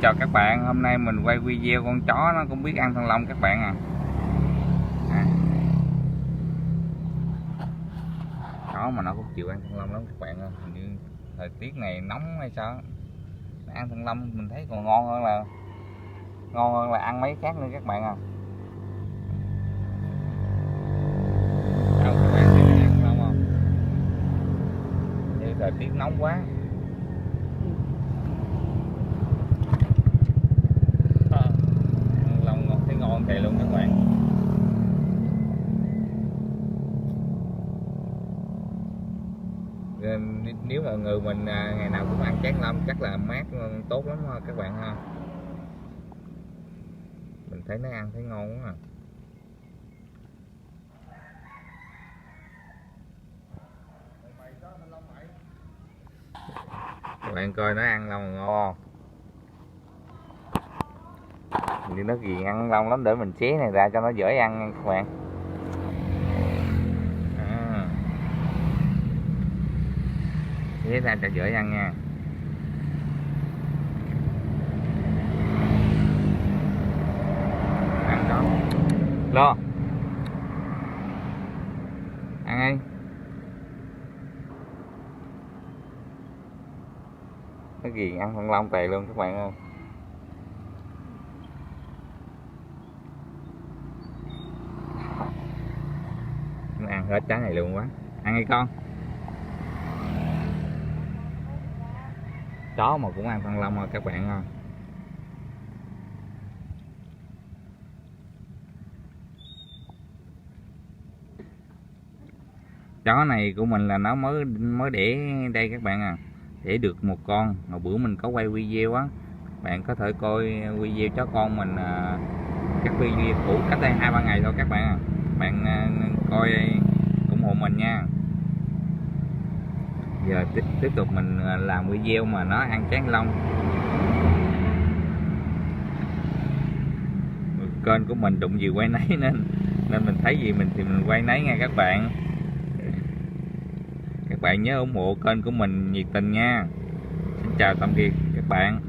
chào các bạn, hôm nay mình quay video con chó nó cũng biết ăn thanh long các bạn chó mà nó cũng chịu ăn thanh long lắm các bạn ơi. Hình như thời tiết này nóng hay sao, nó ăn thanh long mình thấy còn ngon hơn là ăn mấy khác nữa các bạn các bạn thấy nó ăn thanh long không? Như thời tiết nóng quá. Thanh long thấy ngon thiệt luôn các bạn. Nếu mà người mình ngày nào cũng ăn chén lâm chắc là mát tốt lắm các bạn ha. Mình thấy nó ăn thấy ngon quá các bạn coi nó ăn long ngon không? Thì nó ghiền ăn long lắm, để mình xé này ra cho nó dễ ăn nha các bạn. Xé ra cho dễ ăn nha. Ăn đó lo ăn đi. Nó ghiền ăn thanh long tệ luôn các bạn ơi. Nó ăn hết trái này luôn quá. Ăn đi con. Chó mà cũng ăn thanh long rồi các bạn ơi. Chó này của mình là nó mới đẻ đây các bạn đẻ được một con. Hồi bữa mình có quay video bạn có thể coi video chó con mình các video cũ cách đây 2-3 ngày thôi các bạn bạn coi ủng hộ mình nha. Giờ tiếp tục mình làm video mà nó ăn chén long. Kênh của mình đụng gì quay nấy nên mình thấy gì thì mình quay nấy nha các bạn. Các bạn nhớ ủng hộ kênh của mình nhiệt tình nha. Xin chào tạm biệt các bạn.